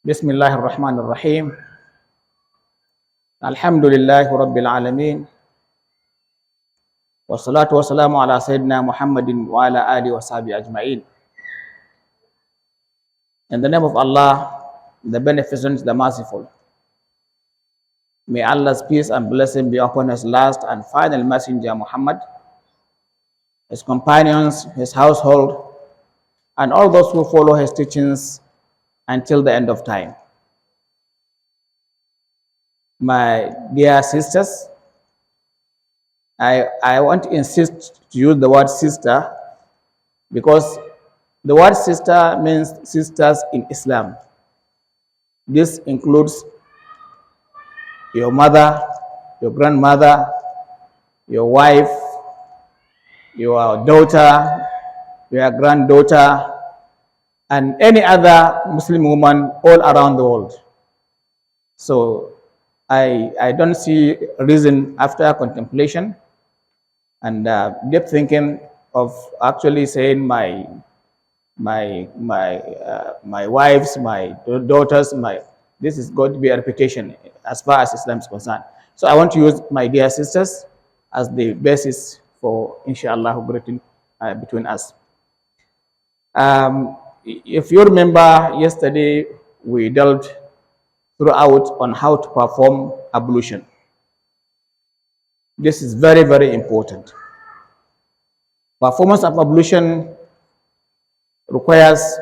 بسم الله الرحمن الرحيم الحمد لله رب العالمين والصلاة والسلام على سيدنا محمد وعلى آله وصحبه أجمعين. In the name of Allah, the Beneficent, the Merciful, may Allah's peace and blessing be upon His last and final messenger Muhammad, his companions, his household, and all those who follow his teachings until the end of time. My dear sisters, I want to insist to use the word sister because the word sister means sisters in Islam. This includes your mother, your grandmother, your wife, your daughter, your granddaughter, and any other Muslim woman all around the world. So I don't see a reason after contemplation and deep thinking of actually saying my wives, my daughters, this is going to be a repetition as far as Islam is concerned. So I want to use my dear sisters as the basis for inshallah greeting between us. If you remember, yesterday we delved throughout on how to perform ablution. This is very, very important. Performance of ablution requires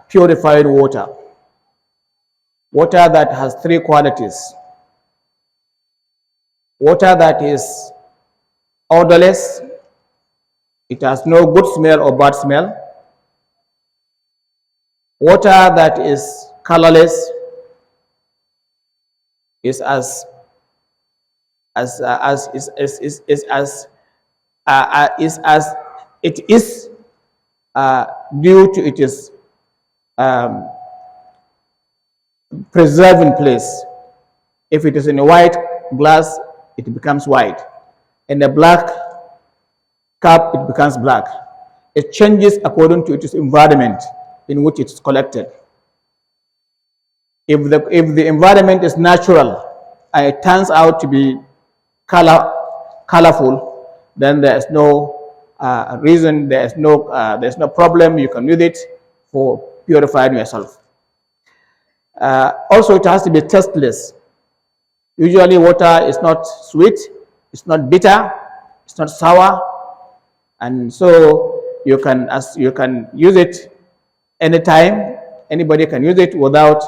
purified water. Water that has three qualities. Water that is odorless, it has no good smell or bad smell. Water that is colorless is due to its preserving place. If it is in a white glass, it becomes white. In a black cup, it becomes black. It changes according to its environment in which it's collected. If the environment is natural and it turns out to be colorful, then there is no reason, there's no problem. You can use it for purifying yourself. Also, it has to be tasteless. Usually, water is not sweet, it's not bitter, it's not sour, and so you can use it anytime. Anybody can use it without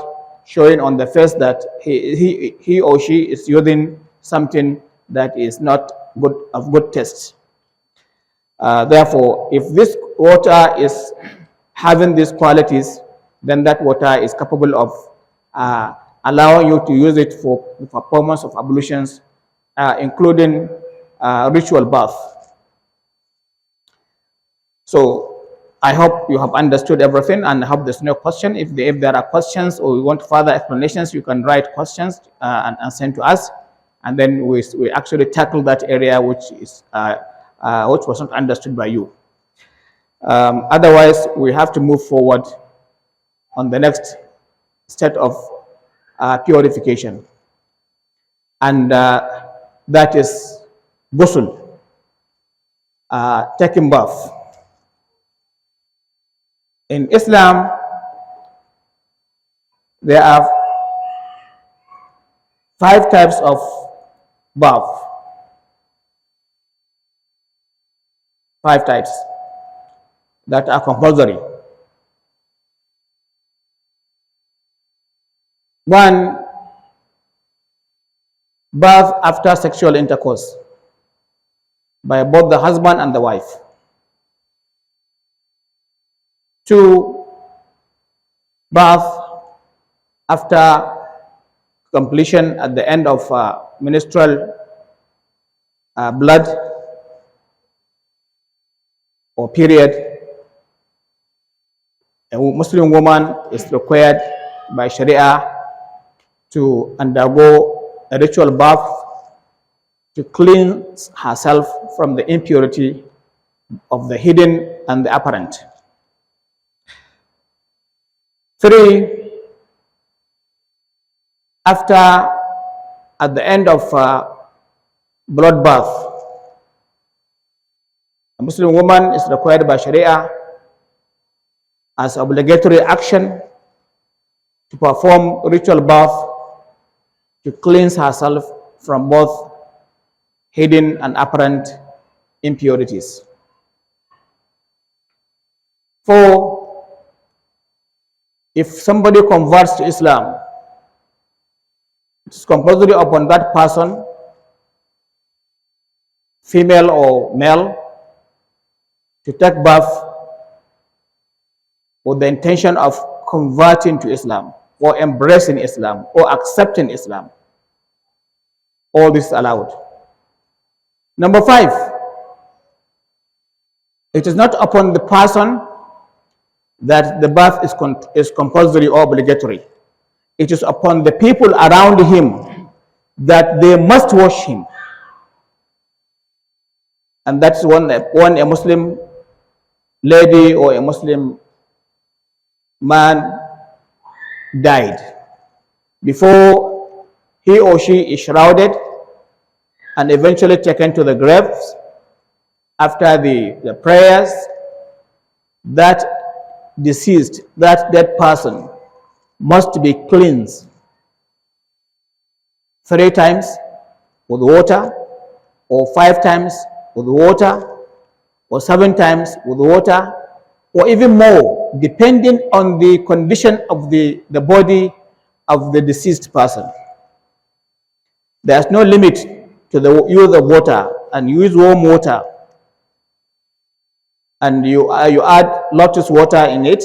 showing on the face that he or she is using something that is not of good taste. Therefore, if this water is having these qualities, then that water is capable of allowing you to use it for the performance of ablutions, including ritual bath. So I hope you have understood everything, and I hope there's no question. If there are questions or you want further explanations, you can write questions and send to us, and then we actually tackle that area which was not understood by you. Otherwise, we have to move forward on the next state of purification, and that is ghusl, taking bath. In Islam, there are 5 types of bath. 5 types that are compulsory. 1, bath after sexual intercourse by both the husband and the wife. 2, bath after completion at the end of menstrual blood or period. A Muslim woman is required by Sharia to undergo a ritual bath to cleanse herself from the impurity of the hidden and the apparent. 3, at the end of bloodbath, a Muslim woman is required by Sharia as obligatory action to perform ritual bath to cleanse herself from both hidden and apparent impurities. 4, if somebody converts to Islam, it is compulsory upon that person, female or male, to take bath with the intention of converting to Islam or embracing Islam or accepting Islam. All this is allowed. Number 5, it is not upon the person that the bath is compulsory or obligatory. It is upon the people around him that they must wash him. And that's when a Muslim lady or a Muslim man died, before he or she is shrouded and eventually taken to the graves, after the prayers, that deceased, that dead person must be cleansed 3 times with water, or 5 times with water, or 7 times with water, or even more, depending on the condition of the body of the deceased person. There is no limit to the use of water, and you use warm water, and you add lotus water in it,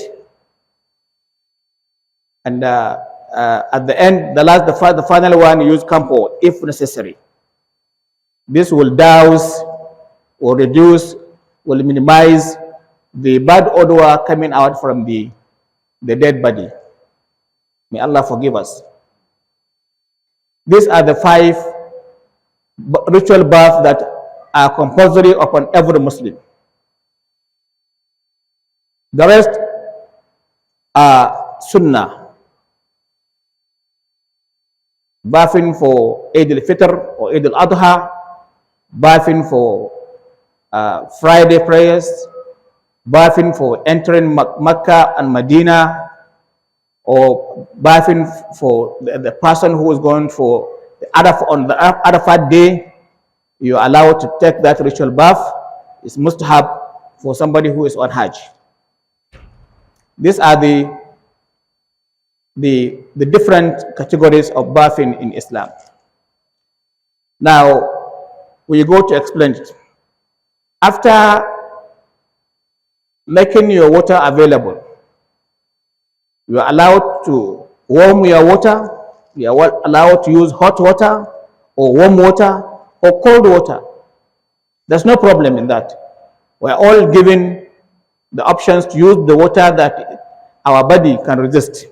and at the end, the final one, you use camphor if necessary. This will douse or reduce, will minimize the bad odor coming out from the dead body. May Allah forgive us. These are the 5 ritual baths that are compulsory upon every Muslim. The rest are sunnah. Bathing for Eid al-Fitr or Eid al-Adha, bathing for Friday prayers, bathing for entering Mecca and Medina, or bathing for the person who is going for on the Arafat day. You are allowed to take that ritual bath. It's mustahab for somebody who is on Hajj. These are the different categories of bathing in Islam. Now, we go to explain it. After making your water available, you are allowed to warm your water. You are allowed to use hot water or warm water or cold water. There's no problem in that. We are all given the options to use the water that our body can resist.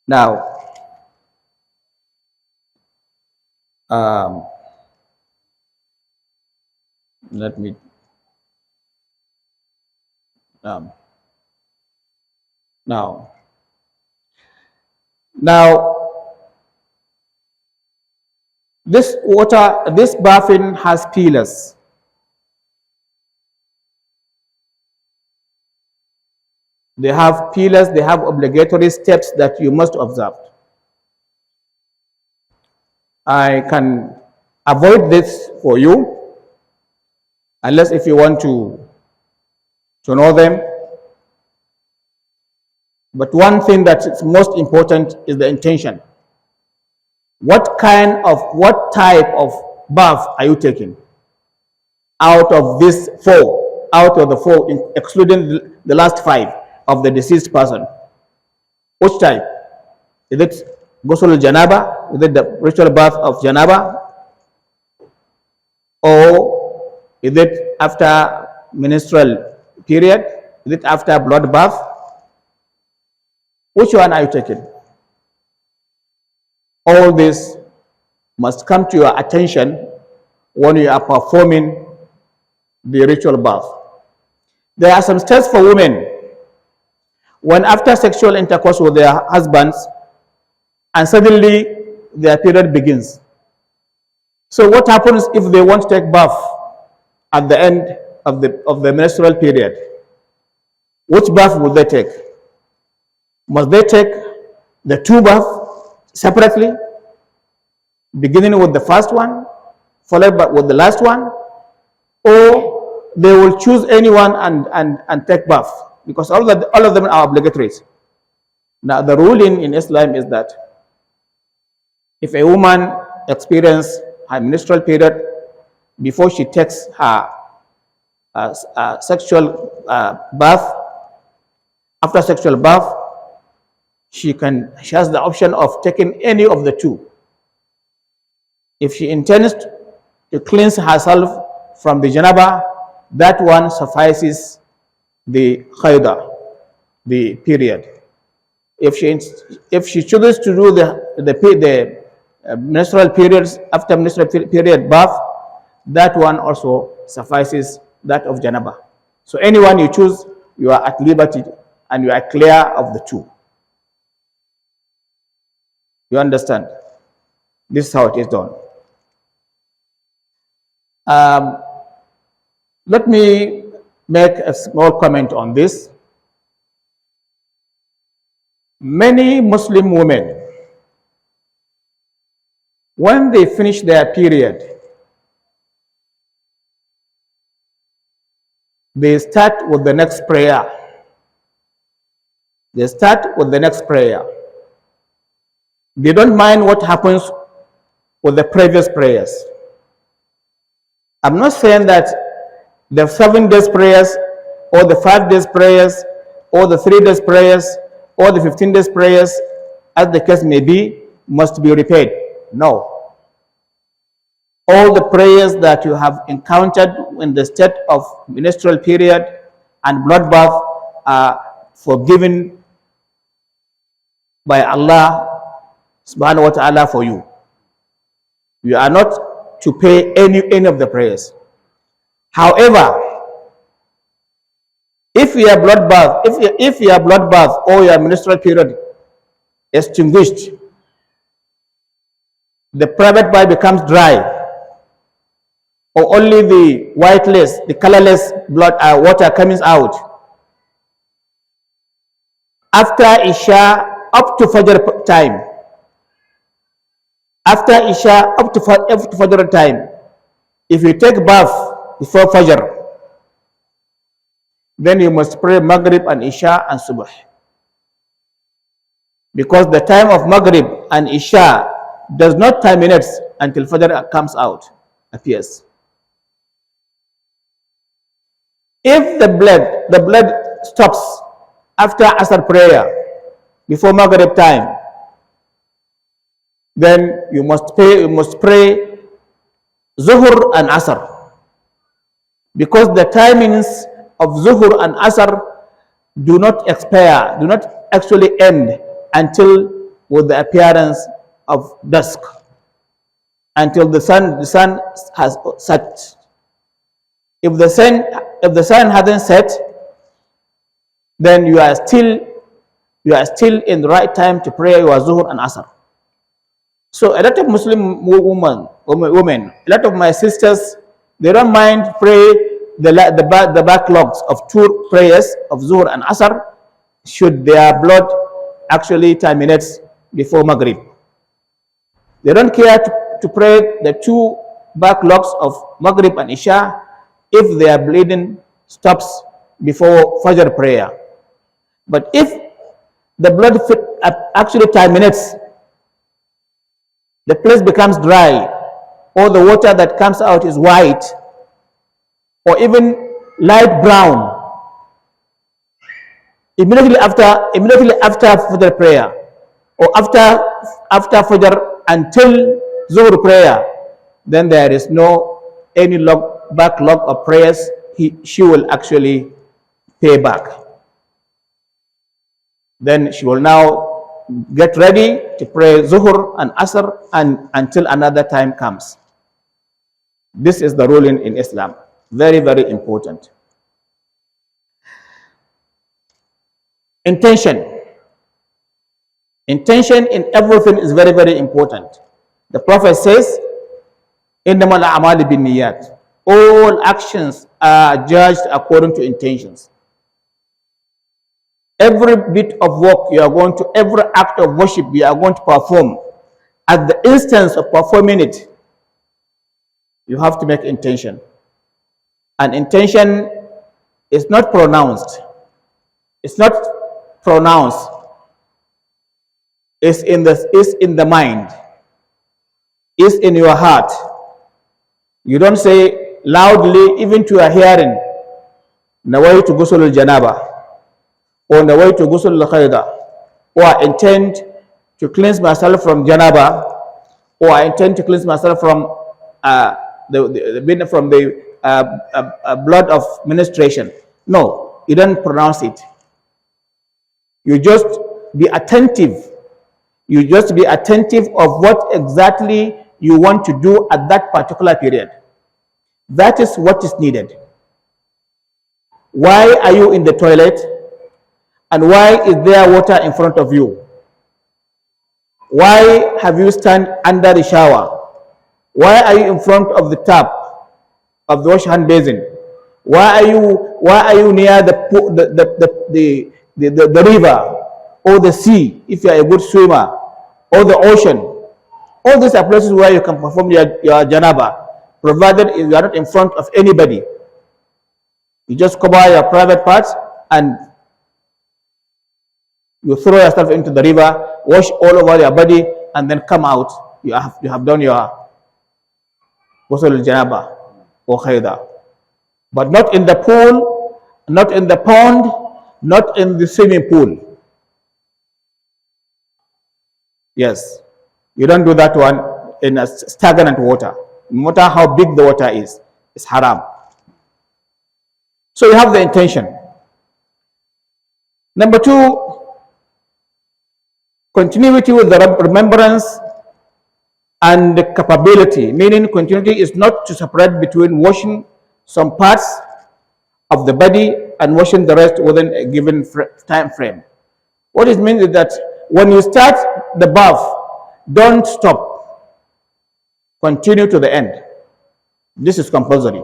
Now, let me now this bathing has pillars. They have pillars, they have obligatory steps that you must observe. I can avoid this for you, unless if you want to know them. But one thing that is most important is the intention. What type of bath are you taking? Out of these 4, out of the 4, excluding the last 5 of the deceased person, which type? Is it ghusl al-janaba? Is it the ritual bath of janaba? Or is it after menstrual period? Is it after blood bath? Which one are you taking? All this must come to your attention when you are performing the ritual bath. There are some steps for women when after sexual intercourse with their husbands and suddenly their period begins. So what happens if they want to take bath at the end of the menstrual period? Which bath would they take? Must they take the two baths separately, beginning with the first one, followed by with the last one, or they will choose anyone and take bath? Because all of them are obligatory. Now the ruling in Islam is that if a woman experiences her menstrual period before she takes her sexual bath, after sexual bath, she has the option of taking any of the two. If she intends to cleanse herself from the janaba, that one suffices the khayda, the period. If she chooses to do the menstrual periods after menstrual period bath, that one also suffices that of janaba. So anyone you choose, you are at liberty and you are clear of the two. You understand? This is how it is done. Let me make a small comment on this. Many Muslim women, when they finish their period, they start with the next prayer. They start with the next prayer. They don't mind what happens with the previous prayers. I'm not saying that the 7 days prayers or the 5 days prayers or the 3 days prayers or the 15 days prayers, as the case may be, must be repaid. No. All the prayers that you have encountered in the state of menstrual period and bloodbath are forgiven by Allah subhanahu wa ta'ala for you. You are not to pay any of the prayers. However, if your bloodbath or your menstrual period extinguished, the private part becomes dry, or only the whiteless, the colorless water comes out. After Isha up to Fajr time, after Isha up to Fajr time, if you take bath before Fajr, then you must pray Maghrib and Isha and Subh. Because the time of Maghrib and Isha does not terminate until Fajr comes out, appears. If the blood stops after Asr prayer, before Maghrib time, then you must pray Zuhur and Asr. Because the timings of Zuhur and Asr do not expire, do not actually end until with the appearance of dusk, until the sun has set. If the sun hasn't set, then you are still in the right time to pray your Zuhur and Asr. So a lot of Muslim women, a lot of my sisters, they don't mind pray the backlogs of 2 prayers of Zuhur and Asr should their blood actually terminates before Maghrib. They don't care to pray the 2 backlogs of Maghrib and Isha if their bleeding stops before Fajr prayer. But if the blood actually terminates, the place becomes dry, or the water that comes out is white, or even light brown, immediately after Fajr prayer, or after Fajr until Zuhr prayer, then there is no any backlog of prayers she will actually pay back. Then she will now get ready to pray Zuhur and Asr until another time comes. This is the ruling in Islam. Very, very important. Intention. Intention in everything is very, very important. The Prophet says, إِنَّمَا الْأَعْمَالُ بِالنِّيَّاتِ. All actions are judged according to intentions. Every bit of work you are going to, every act of worship you are going to perform, at the instance of performing it, you have to make intention. And intention is not pronounced. It's not pronounced. It's in the mind. It's in your heart. You don't say loudly, even to your hearing, nawaitu ghusl al-janaba, or nawaitu ghusl al-khayda, or I intend to cleanse myself from janaba, or I intend to cleanse myself from the blood of menstruation. No, you don't pronounce it. You just be attentive. You just be attentive of what exactly you want to do at that particular period. That is what is needed. Why are you in the toilet? And why is there water in front of you? Why have you stand under the shower? Why are you in front of the tap of the wash hand basin? Why are you near the river or the sea if you are a good swimmer, or the ocean? All these are places where you can perform your janaba, provided you are not in front of anybody. You just cover your private parts and you throw yourself into the river, wash all over your body, and then come out. You have done your ghusl al-janaba or khayda. But not in the pool, not in the pond, not in the swimming pool. Yes, you don't do that one in a stagnant water. No matter how big the water is, it's haram. So you have the intention. Number two, continuity with the remembrance and the capability, meaning continuity is not to separate between washing some parts of the body and washing the rest within a given time frame. What it means is that when you start the bath, don't stop. Continue to the end. This is compulsory.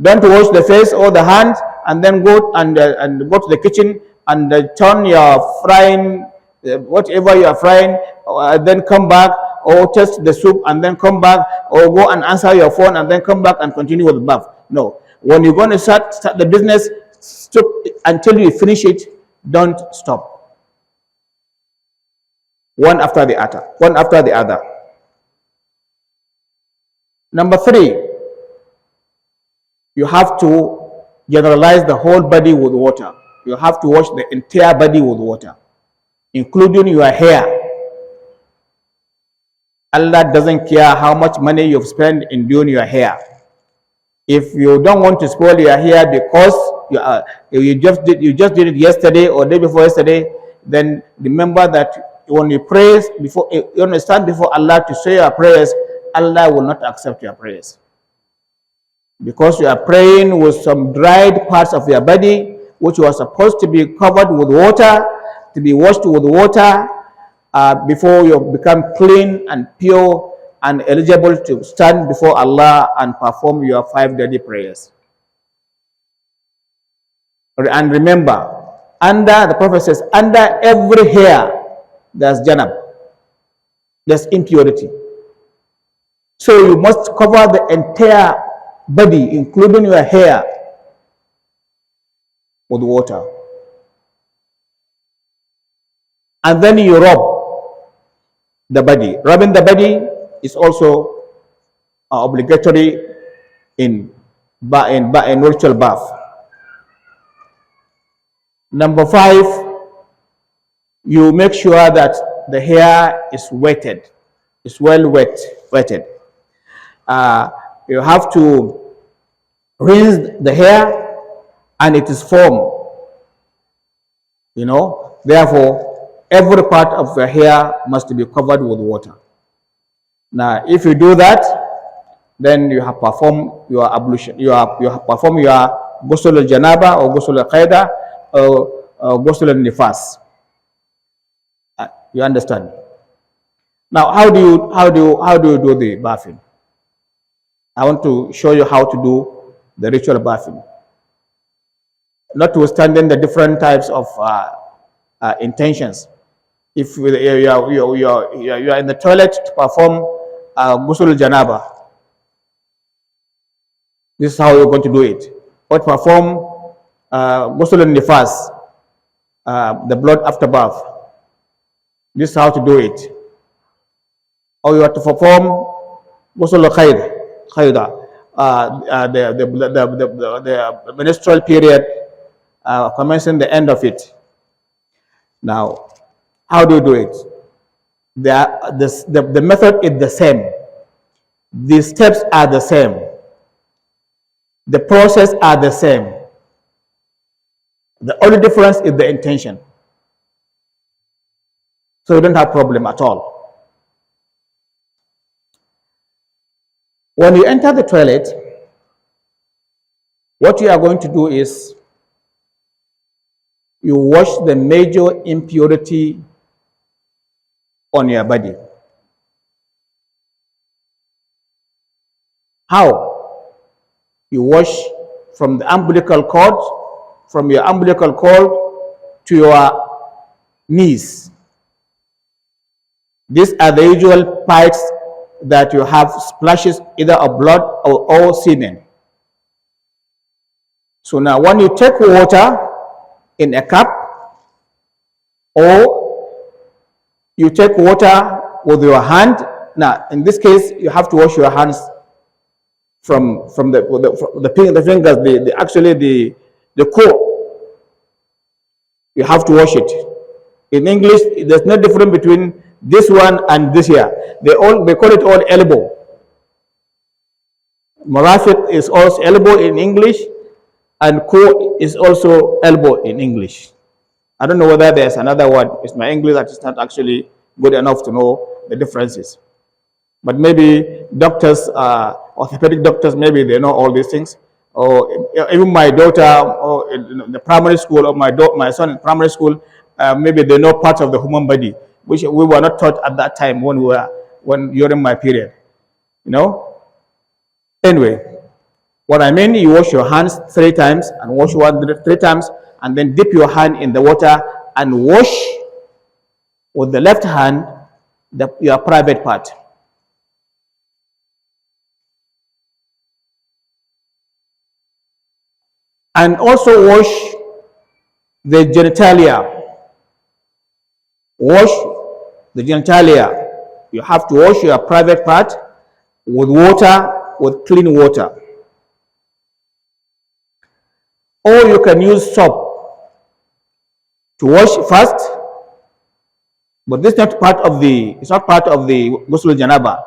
Don't wash the face or the hands and then go and go to the kitchen and turn your frying, whatever you are frying, then come back, or taste the soup and then come back, or go and answer your phone and then come back and continue with the bath. No. When you're going to start the business, stop until you finish it. Don't stop. One after the other. One after the other. Number three, you have to generalize the whole body with water. You have to wash the entire body with water, including your hair. Allah doesn't care how much money you've spent in doing your hair. If you don't want to spoil your hair because you just did it yesterday or day before yesterday, then remember that when you pray before you stand before Allah to say your prayers, Allah will not accept your prayers, because you are praying with some dried parts of your body which was supposed to be covered with water, to be washed with water, before you become clean and pure and eligible to stand before Allah and perform your 5 daily prayers. And remember, the Prophet says, under every hair there's janab, there's impurity. So you must cover the entire body, including your hair, with water. And then you rub the body. Rubbing the body is also obligatory in ritual bath. Number 5, you make sure that the hair is wetted, is well wetted. You have to rinse the hair and it is firm. Therefore, every part of your hair must be covered with water. Now, if you do that, then you have performed your ablution. You have performed your ghusl al-janaba or ghusl al-qaida, ghusl al-nifas. You understand? Now, how do you do the bathing? I want to show you how to do the ritual bathing. Notwithstanding the different types of intentions. If you are in the toilet to perform ghusl janaba, this is how you're going to do it. Or to perform ghusl nifas, the blood after bath. This is how to do it. Or you have to perform ghusl khayda, the menstrual period, commencing the end of it. Now, how do you do it? The method is the same. The steps are the same. The process are the same. The only difference is the intention. So you don't have problem at all. When you enter the toilet, what you are going to do is you wash the major impurity on your body. How? You wash from the umbilical cord, from your umbilical cord to your knees. These are the usual parts that you have splashes either of blood or semen. So now when you take water in a cup, or you take water with your hand. Now, in this case, you have to wash your hands from the fingers, actually the core. You have to wash it. In English, there's no difference between this one and this here. They call it all elbow. Marafiq is also elbow in English, and core is also elbow in English. I don't know whether there's another word. It's my English that is not actually good enough to know the differences. But maybe doctors, orthopedic doctors, maybe they know all these things. Or even my daughter, or in the primary school, or my son in primary school, maybe they know parts of the human body, which we were not taught at that time when during my period. You know. Anyway, what I mean, you wash your hands 3 times and wash one 3 times, and then dip your hand in the water and wash with the left hand your private part. And also wash the genitalia. Wash the genitalia. You have to wash your private part with water, with clean water. Or you can use soap to wash first, but this is not part of the ghusl janaba.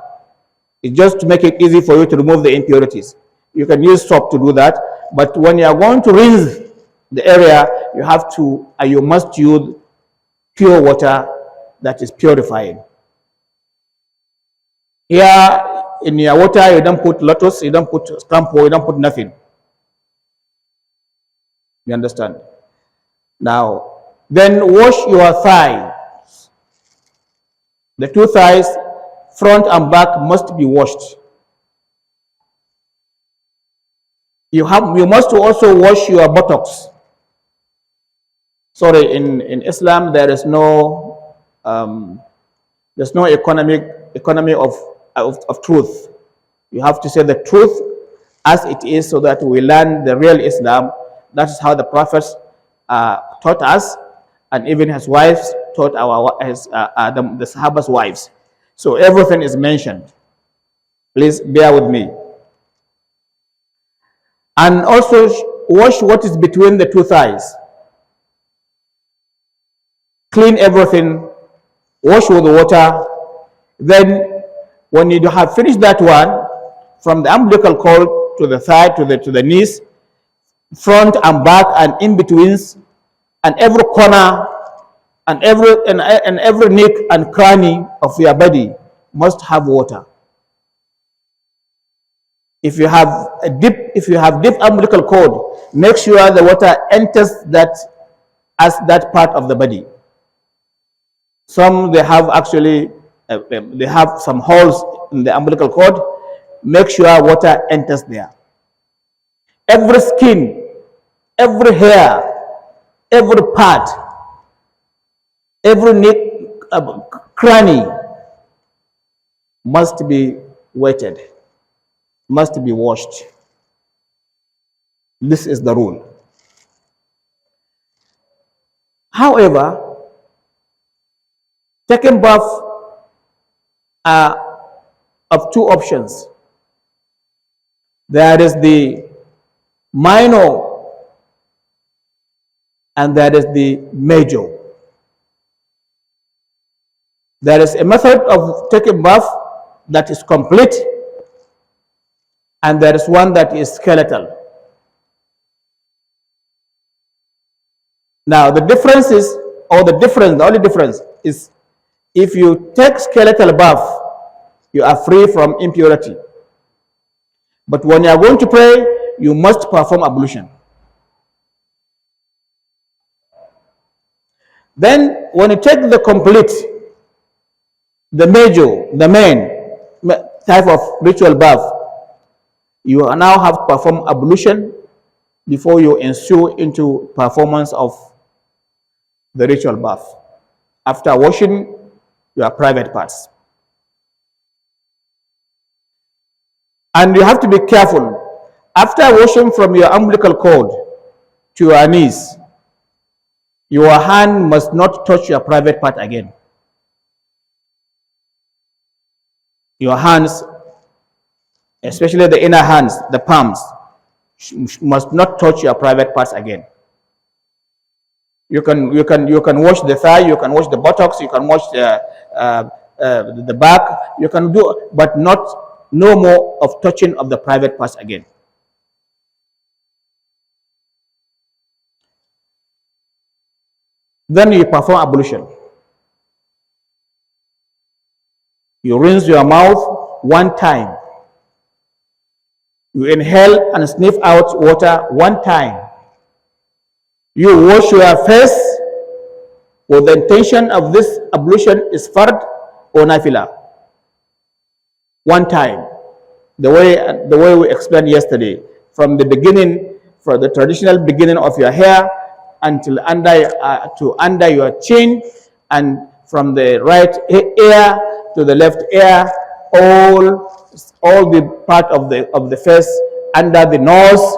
It's just to make it easy for you to remove the impurities. You can use soap to do that, but when you are going to rinse the area, you must use pure water that is purifying. Here in your water, you don't put lotus, you don't put scampo, you don't put nothing. You understand? Now, then wash your thighs. The 2 thighs, front and back, must be washed. You must also wash your buttocks. Sorry, in Islam there is no economy of truth. You have to say the truth as it is, so that we learn the real Islam. That is how the prophets taught us, and even his wives taught the Sahaba's wives. So everything is mentioned. Please bear with me. And also wash what is between the 2 thighs. Clean everything, wash with water. Then when you have finished that one, from the umbilical cord to the thigh, to the knees, front and back and in betweens, and every corner and every nook and cranny of your body must have water. If you have deep umbilical cord, make sure the water enters that as that part of the body. Some they have actually they have some holes in the umbilical cord. Make sure water enters there. Every skin, every hair, every part, every neck, cranny must be wetted, must be washed. This is the rule. However, taking bath are of two options. There is the minor and there is the major. There is a method of taking bath that is complete, and there is one that is skeletal. Now the difference is, the only difference is, if you take skeletal bath, you are free from impurity. But when you are going to pray, you must perform ablution. Then when you take the complete, the major, the main type of ritual bath, you now have to perform ablution before you ensue into performance of the ritual bath, after washing your private parts. And you have to be careful. After washing from your umbilical cord to your knees, your hand must not touch your private part again. Your hands, especially the inner hands, the palms, must not touch your private parts again. You can wash the thigh, you can wash the buttocks, you can wash the back, you can do, but no more of touching of the private parts again. Then you perform ablution. You rinse your mouth one time. You inhale and sniff out water one time. You wash your face with the intention of this ablution is fard or nafila. One time. The way we explained yesterday, from the beginning, from the traditional beginning of your hair until under your chin, and from the right ear to the left ear, all the part of the face, under the nose,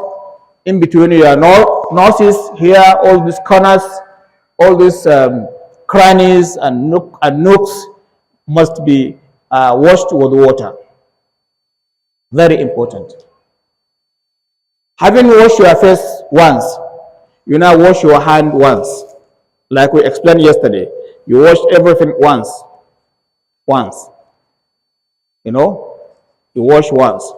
in between your noses here, all these corners, all these crannies and nooks must be washed with water. Very important. Having washed your face once, you now wash your hand once. Like we explained yesterday, you wash everything once. You wash once.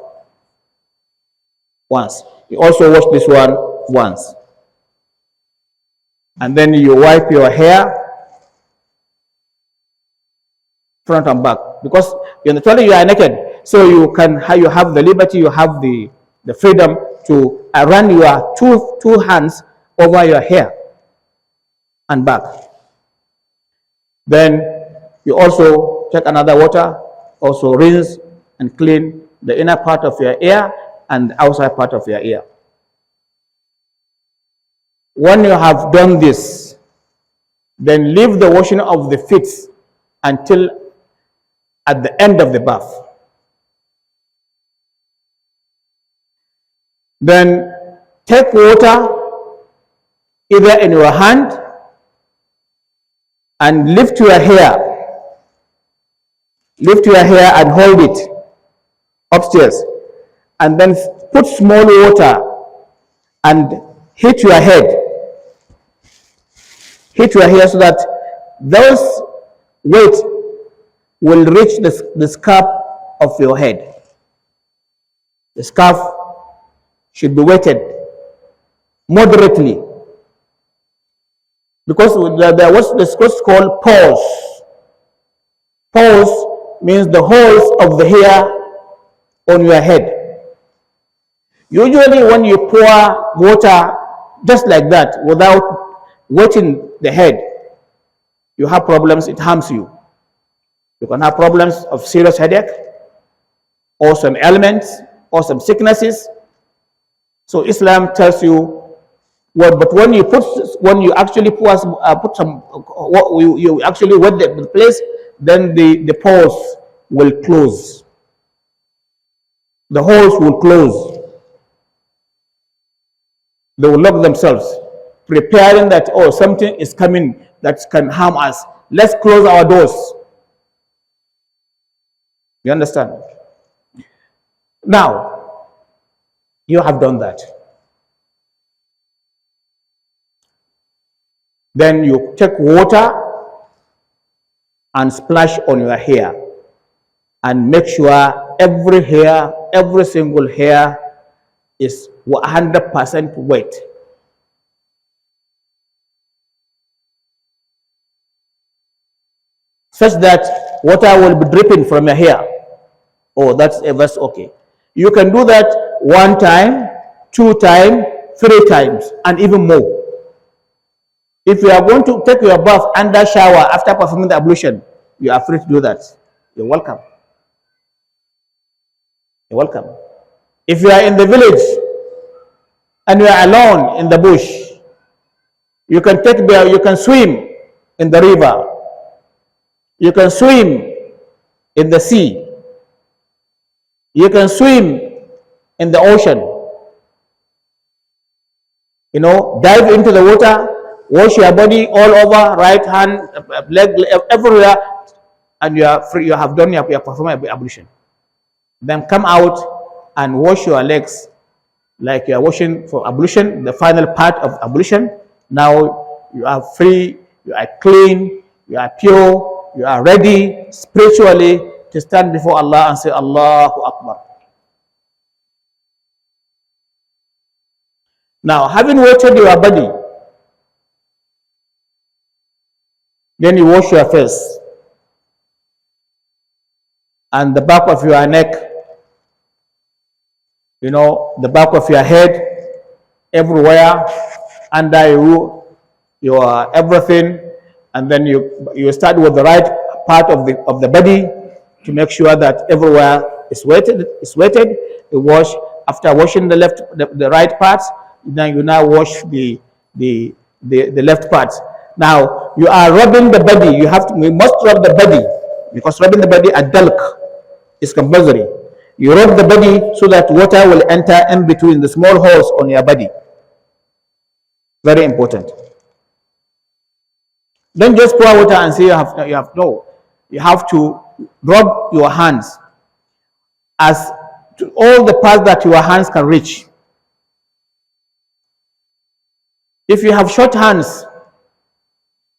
You also wash this one once. And then you wipe your hair front and back, because in the toilet you are naked, so you have the liberty, you have the freedom to run your two hands over your hair and back. Then you also take another water, also rinse and clean the inner part of your ear and the outside part of your ear. When you have done this, then leave the washing of the feet until at the end of the bath. Then take water either in your hand and lift your hair and hold it upstairs, and then put small water and hit your head so that those weight will reach the scalp of your head. The scalp should be weighted moderately, because there was what's called pores. Pores means the holes of the hair on your head. Usually when you pour water just like that, without wetting the head, you have problems, it harms you. You can have problems of serious headache, or some ailments, or some sicknesses. So Islam tells you, well, but when you actually put some, you actually wet the place, then the pores will close. The holes will close. They will lock themselves, preparing that, oh, something is coming that can harm us. Let's close our doors. You understand? Now, you have done that. Then you take water and splash on your hair, and make sure every hair, every single hair is 100% wet. Such that water will be dripping from your hair. Oh, that's okay. You can do that 1 time, 2 times, 3 times, and even more. If you are going to take your bath under shower after performing the ablution, you are free to do that. You're welcome. You're welcome. If you are in the village and you are alone in the bush, you can swim in the river. You can swim in the sea. You can swim in the ocean. You know, dive into the water, wash your body all over, right hand, leg, everywhere, and you are free. You have done your performance ablution. Then come out and wash your legs like you are washing for ablution, the final part of ablution. Now you are free, you are clean, you are pure, you are ready spiritually to stand before Allah and say Allahu Akbar. Now, having washed your body, then you wash your face and the back of your neck, you know, the back of your head, everywhere, under your everything, and then you start with the right part of the body to make sure that everywhere is wetted. You wash. After washing the right parts, then you now wash the left part. Now you are rubbing the body. We must rub the body, because rubbing the body at dalk is compulsory. You rub the body so that water will enter in between the small holes on your body. Very important. Don't just pour water and say you have to rub your hands as to all the parts that your hands can reach. If you have short hands,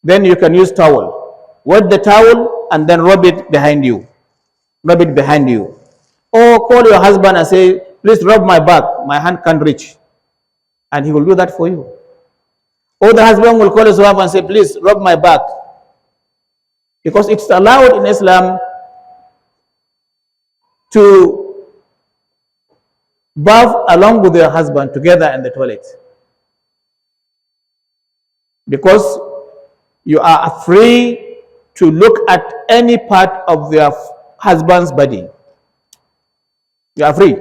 then you can use towel. Wet the towel and then rub it behind you. Rub it behind you. Or call your husband and say, please rub my back, my hand can't reach. And he will do that for you. Or the husband will call his wife and say, please rub my back. Because it's allowed in Islam to bath along with your husband together in the toilet. Because you are free to look at any part of your husband's body. You are free.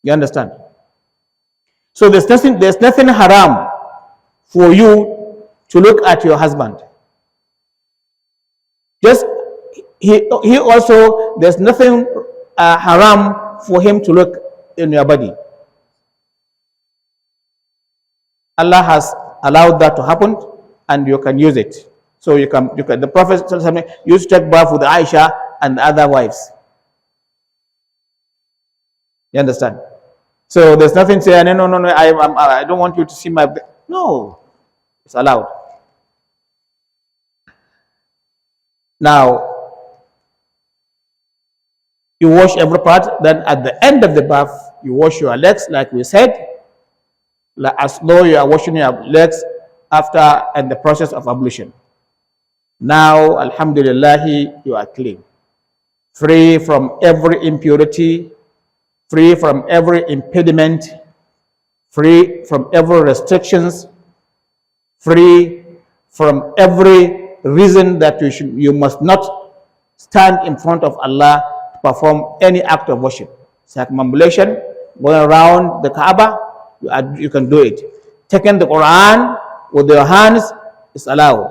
You understand? So there's nothing haram for you to look at your husband. Just he also, there's nothing haram for him to look in your body. Allah has allowed that to happen, and you can use it. So you can. The Prophet used to take bath with Aisha and the other wives. You understand? So there's nothing saying, no, I don't want you to see my. No, it's allowed. Now, you wash every part. Then at the end of the bath, you wash your legs, like we said. As though you are washing your legs after and the process of ablution. Now, alhamdulillah, you are clean, free from every impurity, free from every impediment, free from every restrictions, free from every reason that you must not stand in front of Allah to perform any act of worship. Circumambulation, going around the Kaaba, you can do it. Taking the Quran with your hands is allowed.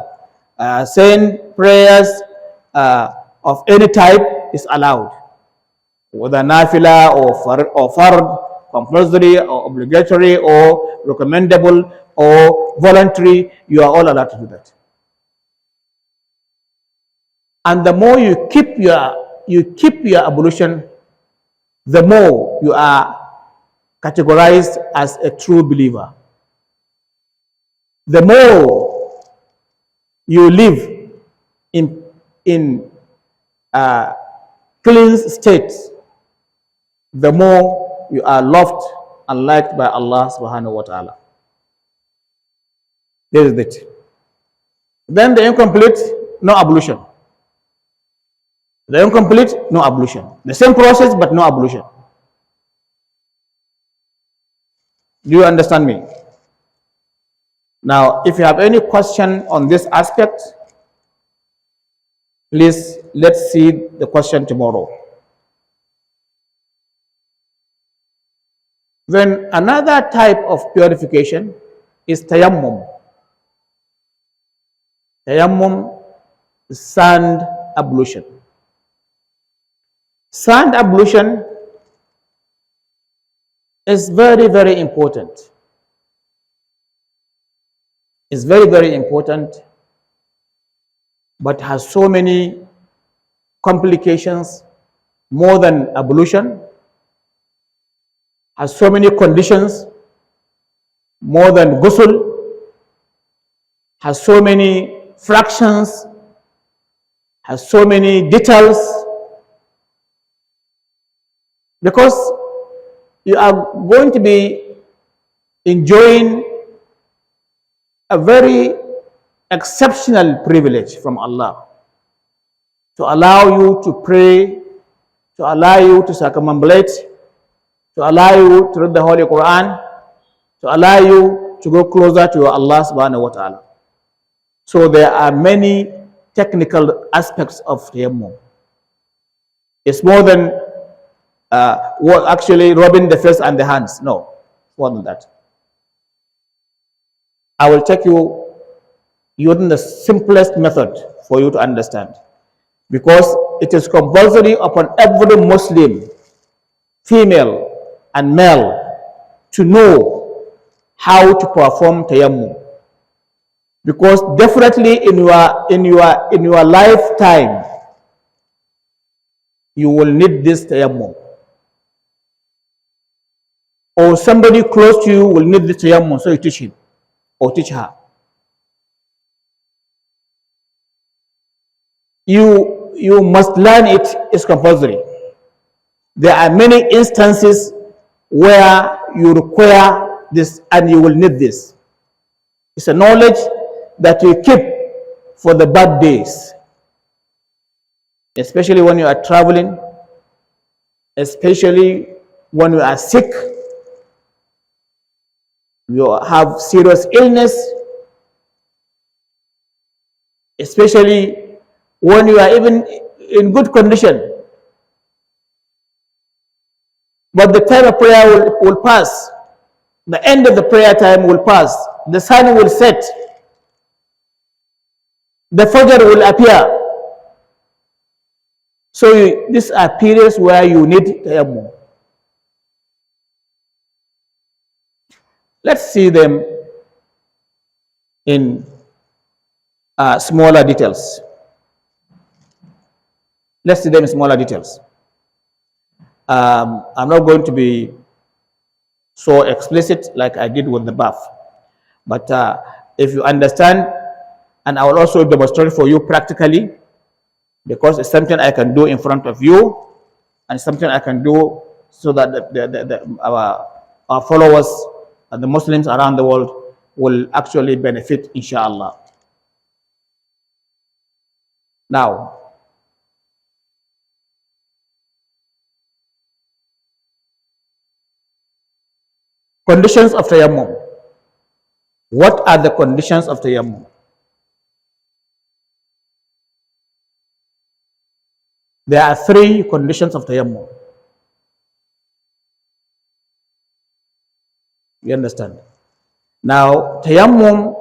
Saying prayers of any type is allowed. Whether nafila or fard, compulsory or obligatory or recommendable or voluntary, you are all allowed to do that. And the more you keep your ablution, the more you are categorized as a true believer. The more you live in clean state, the more you are loved and liked by Allah subhanahu wa ta'ala. This is it. Then the incomplete, no ablution. The incomplete, no ablution. The same process, but no ablution. Do you understand me? Now, if you have any question on this aspect, please, let's see the question tomorrow. Then another type of purification is tayammum. Tayammum is sand ablution. Sand ablution is very, very important. It's very, very important, but has so many complications more than ablution, has so many conditions more than ghusl, has so many fractions, has so many details, because you are going to be enjoying a very exceptional privilege from Allah to allow you to pray, to allow you to circumambulate, to allow you to read the Holy Quran, to allow you to go closer to Allah subhanahu wa ta'ala. So there are many technical aspects of tayammum. It's more than actually rubbing the face and the hands. No, more than that. I will take you using the simplest method for you to understand, because it is compulsory upon every Muslim, female and male, to know how to perform tayammum. Because definitely in your lifetime, you will need this tayammum, or somebody close to you will need this tayammum, so you teach him or teach her. You must learn it. It's compulsory. There are many instances where you require this and you will need this. It's a knowledge that you keep for the bad days, especially when you are traveling, especially when you are sick, you have serious illness, especially when you are even in good condition. But the time of prayer will pass. The end of the prayer time will pass. The sun will set. The Fajr will appear. So these are periods where you need tayammum. Let's see them in smaller details. Let's see them in smaller details. I'm not going to be so explicit like I did with the bath, but if you understand, and I will also demonstrate for you practically, because it's something I can do in front of you, and something I can do so that our followers and the Muslims around the world will actually benefit, inshallah. Now, Conditions of tayammum. What are the conditions of tayammum? There are 3 conditions of tayammum. You understand? Now, tayammum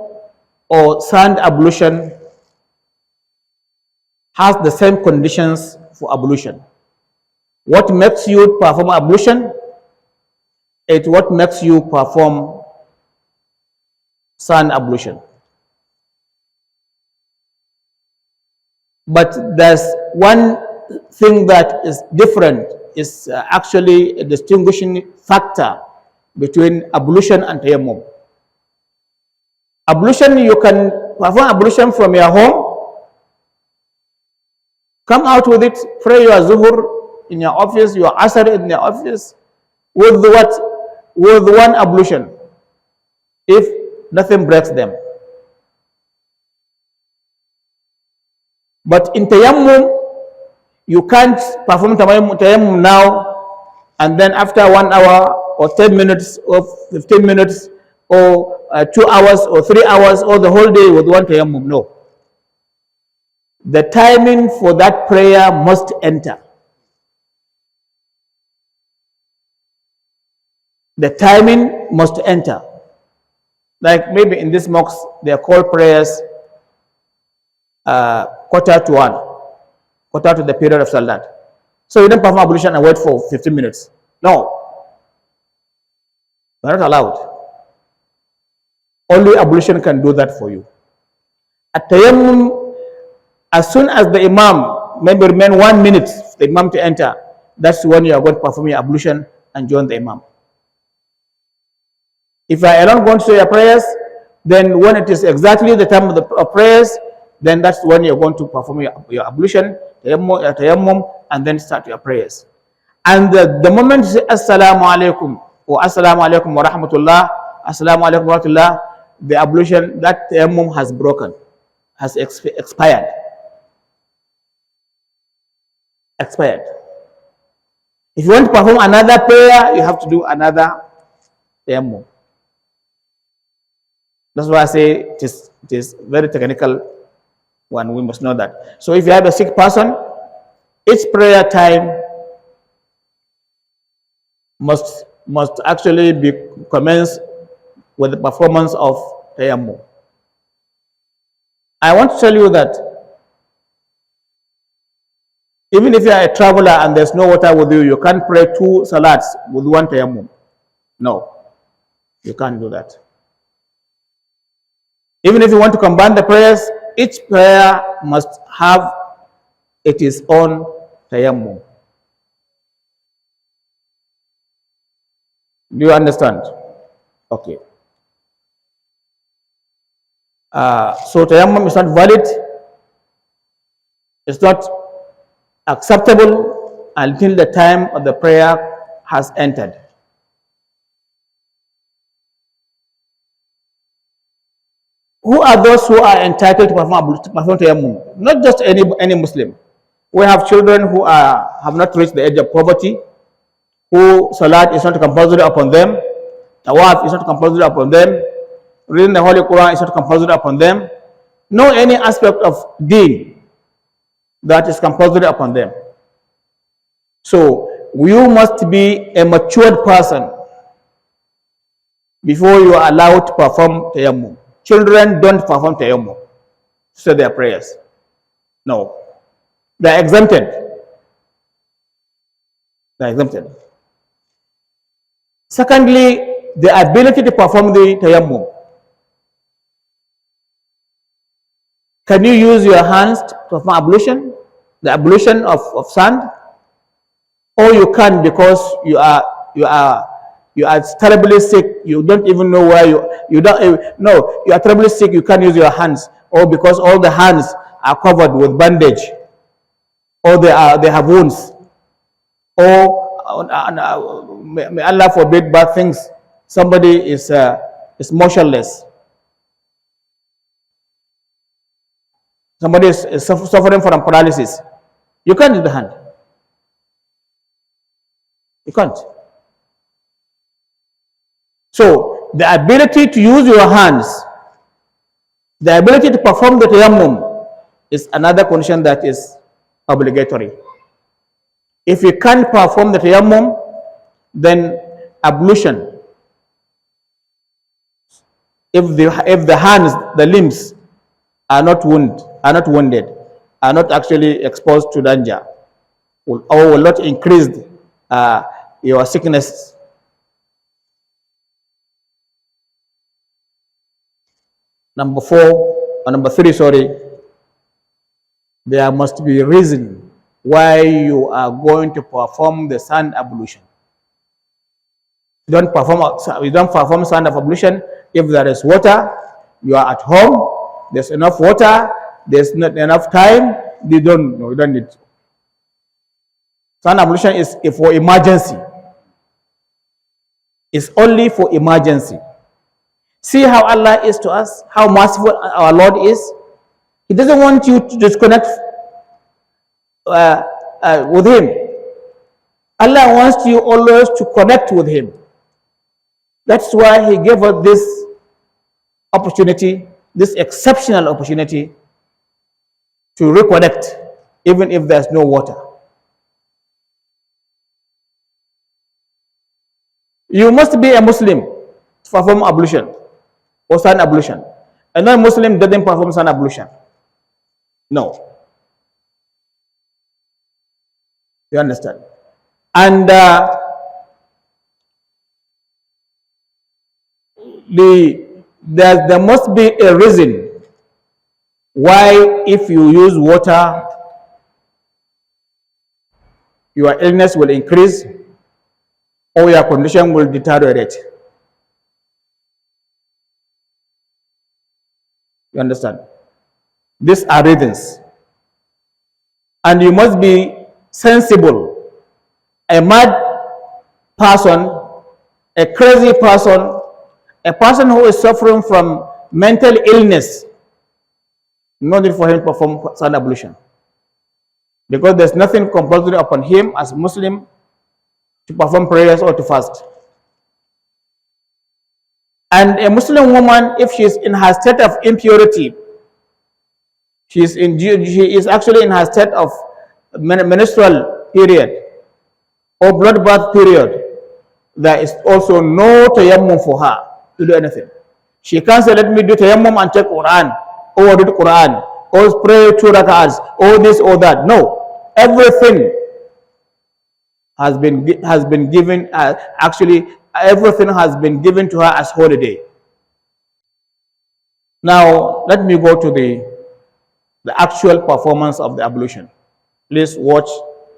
or sand ablution has the same conditions for ablution. What makes you perform ablution? It's what makes you perform sand ablution. But there's one thing that is different, is actually a distinguishing factor between ablution and tayammum. Ablution, you can perform ablution from your home, come out with it, pray your zuhur in your office, your asr in your office, with what? With one ablution, if nothing breaks them. But in tayammum, you can't perform tayammum now and then after 1 hour or 10 minutes or 15 minutes or 2 hours or 3 hours or the whole day with one tayammum. No. The timing for that prayer must enter. The timing must enter. Like maybe in this mosque, they are called prayers quarter to 1, quarter to the period of Salat. So you don't perform ablution and wait for 15 minutes. No. You're not allowed. Only ablution can do that for you. At tayammum, as soon as the imam maybe remain 1 minute for the imam to enter, that's when you are going to perform your ablution and join the imam. If you are alone going to say your prayers, then when it is exactly the time of the prayers, then that's when you're going to perform your ablution, tayammum, and then start your prayers. And the moment you say Assalamu alaikum or Assalamu alaikum wa rahmatullah, Assalamu alaikum wa rahmatullah, the ablution, that tayammum has broken, has expired. Expired. If you want to perform another prayer, you have to do another tayammum. That's why I say it is very technical one. We must know that. So if you have a sick person, each prayer time must actually be commenced with the performance of tayammum. I want to tell you that even if you are a traveler and there's no water with you, you can't pray 2 salats with 1 tayammum. No, you can't do that. Even if you want to combine the prayers, each prayer must have its own tayammum. Do you understand? Okay. So tayammum is not valid. It's not acceptable until the time of the prayer has entered. Who are those who are entitled to perform tayammum? Not just any Muslim. We have children who have not reached the age of poverty, who salat is not compulsory upon them, tawaf is not compulsory upon them, reading the Holy Quran is not compulsory upon them. No any aspect of deen that is compulsory upon them. So you must be a matured person before you are allowed to perform tayammum. Children don't perform tayammum, say their prayers. No. They are exempted. They are exempted. Secondly, the ability to perform the tayammum. Can you use your hands to perform ablution, the ablution of sand? Or you can't because you are terribly sick, you don't even know where you are terribly sick, you can't use your hands, or because all the hands are covered with bandage, or they have wounds, or may Allah forbid bad things, somebody is motionless, somebody is suffering from paralysis. You can't use the hand. You can't. So the ability to use your hands, the ability to perform the tayammum is another condition that is obligatory. If you can't perform the tayammum, then ablution. If the hands, the limbs are not wounded, are not actually exposed to danger, or will not increase your sickness. Number three, there must be a reason why you are going to perform the sand ablution. You don't perform sand ablution if there is water, you are at home, there's enough water, there's not enough time, you don't need. Sand ablution is for emergency. It's only for emergency. See how Allah is to us, how merciful our Lord is. He doesn't want you to disconnect with Him. Allah wants you always to connect with Him. That's why He gave us this opportunity, this exceptional opportunity to reconnect, even if there's no water. You must be a Muslim to perform ablution or sand ablution. A non-Muslim doesn't perform sand ablution. No. You understand? And there must be a reason why, if you use water, your illness will increase or your condition will deteriorate. You understand? These are reasons. And you must be sensible. A mad person, a crazy person, a person who is suffering from mental illness, no need for him to perform sand ablution. Because there's nothing compulsory upon him as Muslim to perform prayers or to fast. And a Muslim woman, if she is in her state of impurity, she is actually in her state of menstrual period or bloodbath period, there is also no tayammum for her to do anything. She can't say, let me do tayammum and take Quran, or read Quran, or pray 2 rak'ahs, or this or that. No, everything has been given. Actually, everything has been given to her as holiday. Now, let me go to the actual performance of the ablution. Please watch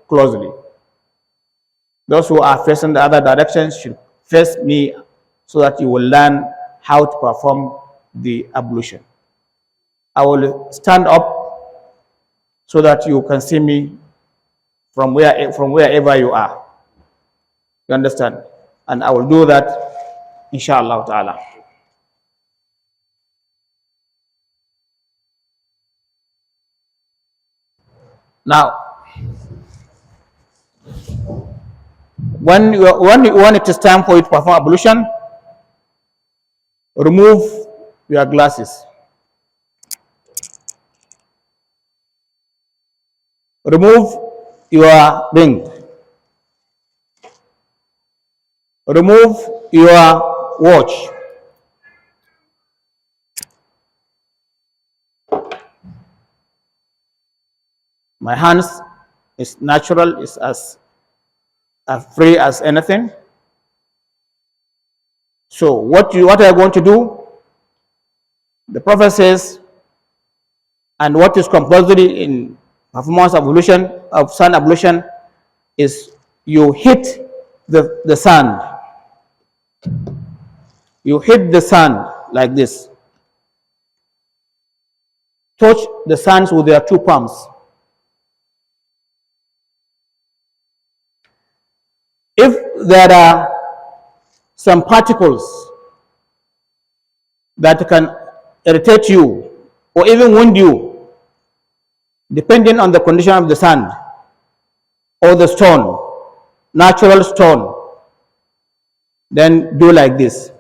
closely. Those who are facing the other direction should face me so that you will learn how to perform the ablution. I will stand up so that you can see me from wherever you are. You understand? And I will do that, inshallah ta'ala. Now, when it is time for you to perform ablution, remove your glasses. Remove your ring. Remove your watch. My hands is natural, is as free as anything. So what are you going to do? The Prophet says, and what is compulsory in performance of sand ablution is you hit the sand. You hit the sand like this. Touch the sands with your 2 palms. If there are some particles that can irritate you or even wound you, depending on the condition of the sand or the stone, natural stone, then do like this.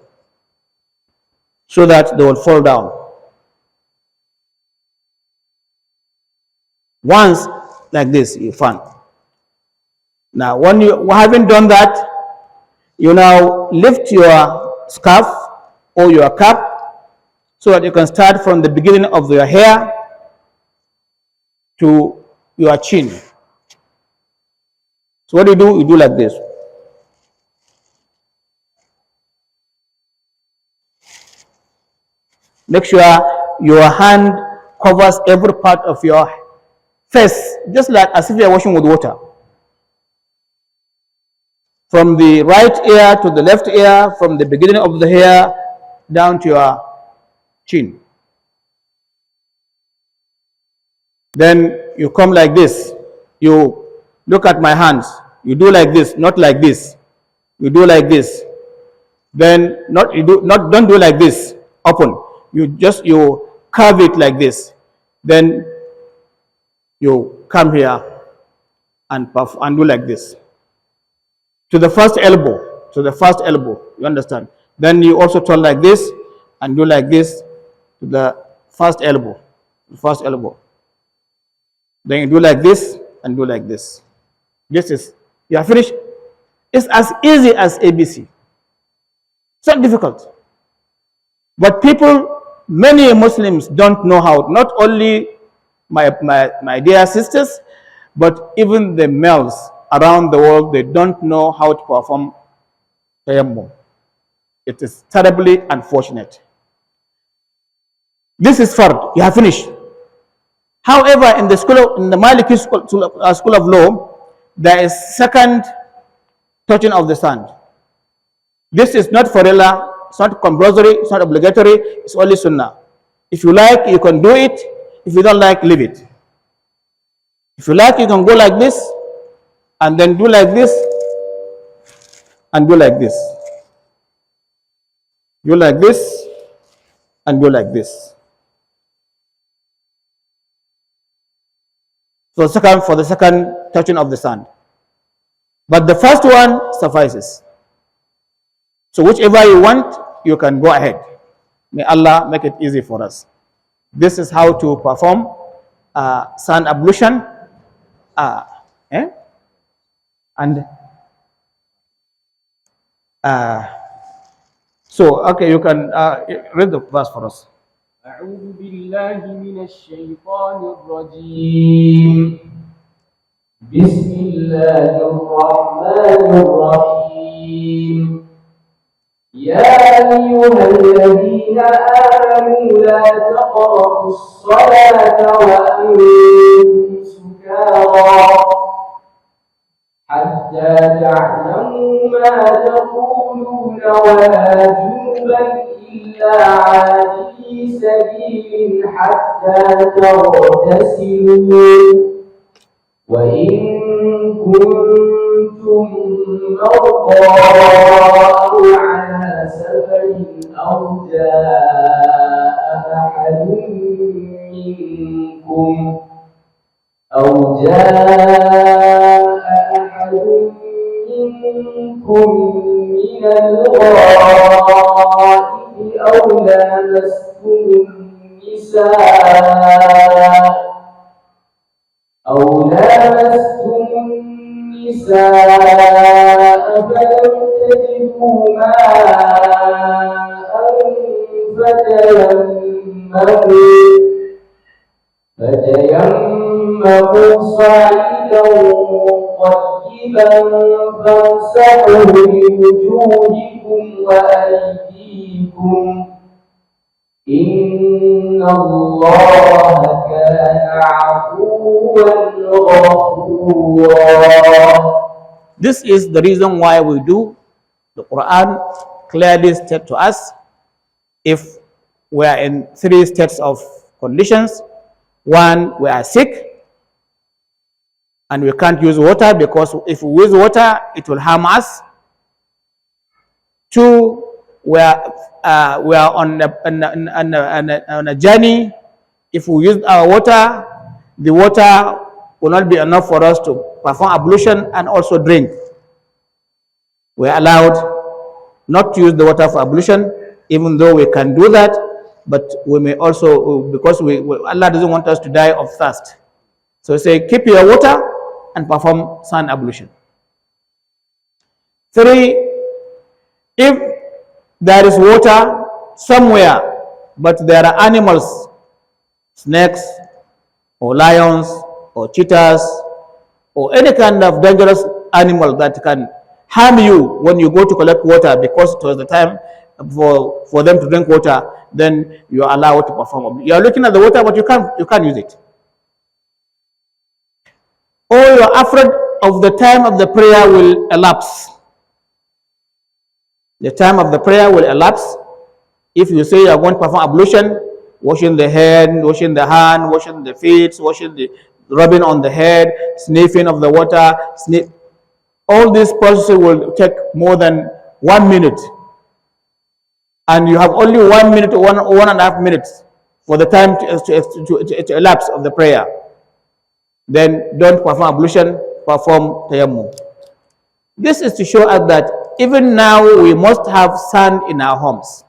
so that they will fall down. Once, like this, you fan. Now, when you haven't done that, you now lift your scarf or your cap so that you can start from the beginning of your hair to your chin. So what do? You do like this. Make sure your hand covers every part of your face, just like as if you are washing with water. From the right ear to the left ear, from the beginning of the hair down to your chin. Then you come like this. You look at my hands. You do like this, not like this. You do like this. Then don't do like this, open. You curve it like this. Then you come here and puff and do like this. To the first elbow, you understand? Then you also turn like this and do like this to the first elbow, Then you do like this and do like this. You are finished. It's as easy as ABC. It's not difficult. But many Muslims don't know how, not only my dear sisters, but even the males around the world, they don't know how to perform tayammum. It is terribly unfortunate. This is fard. You have finished. However, in the Maliki school of law, there is second touching of the sand. This is not farilla, it's not compulsory, it's not obligatory, it's only sunnah. If you like, you can do it. If you don't like, leave it. If you like, you can go like this, and then do like this, and do like this. Do like this, and go like this. So for the second touching of the sand. But the first one suffices. So whichever you want, you can go ahead. May Allah make it easy for us. This is how to perform sand ablution. So, okay, you can read the verse for us. أعوذ بالله من الشيطان الرجيم بسم الله الرحمن الرحيم يا أيها الذين آمنوا لا تقربوا الصلاة وأنتم سكارى حتى تعلموا ما تقولون ولا جنبا إلا عابري سبيل حتى تغتسلوا وإن كنتم مرضى أو على سفر أو جاء أحد منكم من الغائط أو لامستم النساء فلم تجدوا ماء فتيمموا صعيدا طيبا فامسحوا بوجوهكم وأيديكم إن الله كان عفوا غفورا. This is the reason why we do. The Quran clearly states to us, if we are in 3 states of conditions. 1, we are sick and we can't use water, because if we use water, it will harm us. 2, we are on a journey. If we use our water, the water will not be enough for us to perform ablution and also drink. We are allowed not to use the water for ablution, even though we can do that, but we may also, because Allah doesn't want us to die of thirst. So say, keep your water and perform sun ablution. 3, if there is water somewhere, but there are animals, snakes, or lions, or cheetahs, or any kind of dangerous animal that can harm you when you go to collect water because it was the time for them to drink water, then you are allowed to perform. You are looking at the water, but you can't use it. Or you are afraid of the time of the prayer will elapse. The time of the prayer will elapse. If you say you are going to perform ablution, washing the head, washing the hand, washing the feet, rubbing on the head, sniffing of the water, all this process will take more than 1 minute. And you have only 1 minute or 1.5 minutes for the time to elapse of the prayer. Then don't perform ablution, perform tayammum. This is to show us that even now we must have sand in our homes.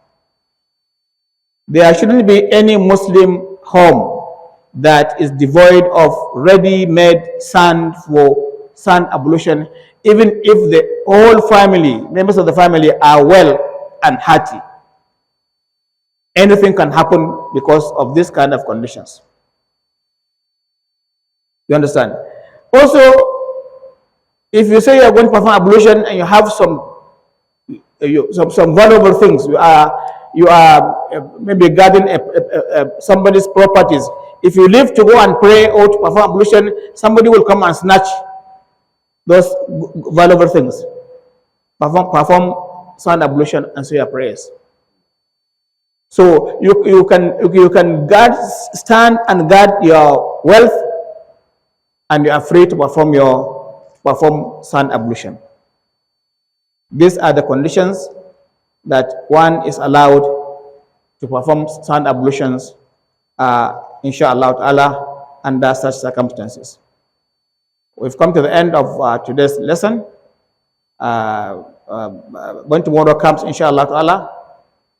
There shouldn't be any Muslim home that is devoid of ready-made sand for sand ablution, even if the whole family, members of the family, are well and hearty. Anything can happen because of this kind of conditions. You understand? Also, if you say you are going to perform ablution and you have some valuable things, you are maybe guarding somebody's properties. If you leave to go and pray or to perform ablution, somebody will come and snatch those valuable things. Perform sand ablution and say your prayers. So you can stand and guard your wealth, and you are free to perform sand ablution. These are the conditions that one is allowed to perform sand ablutions, inshallah ta'ala, under such circumstances. We've come to the end of today's lesson. When tomorrow comes, inshallah ta'ala,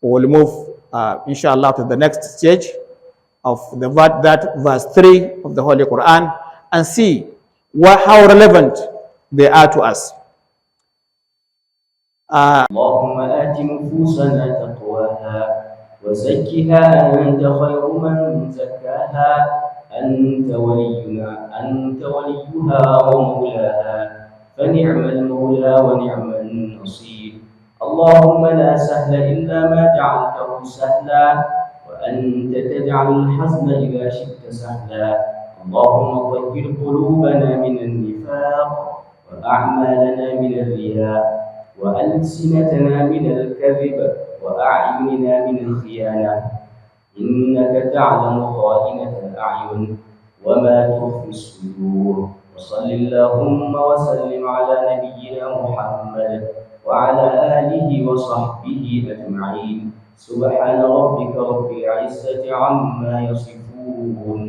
we will move, inshallah, to the next stage of that verse 3 of the Holy Quran, and see how relevant they are to us. اللهم آت نفوسنا تقواها وزكها أنت خير من زكاها أنت وليها ومولاها فنعم المولى ونعم النصير. اللهم لا سهل إلا ما جعلته سهلا وأنت تجعل الحزن إذا شئت سهلا. اللهم طهر قلوبنا من النفاق وأعمالنا من الرياء وألسنتنا من الكذب وأعيننا من الخيانة إنك تعلم خائنة الأعين وما تخفي الصدور. وصل اللهم وسلم على نبينا محمد وعلى آله وصحبه أجمعين. سبحان ربك رب العزة عما يصفون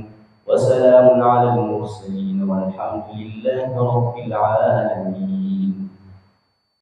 وسلام على المرسلين والحمد لله رب العالمين.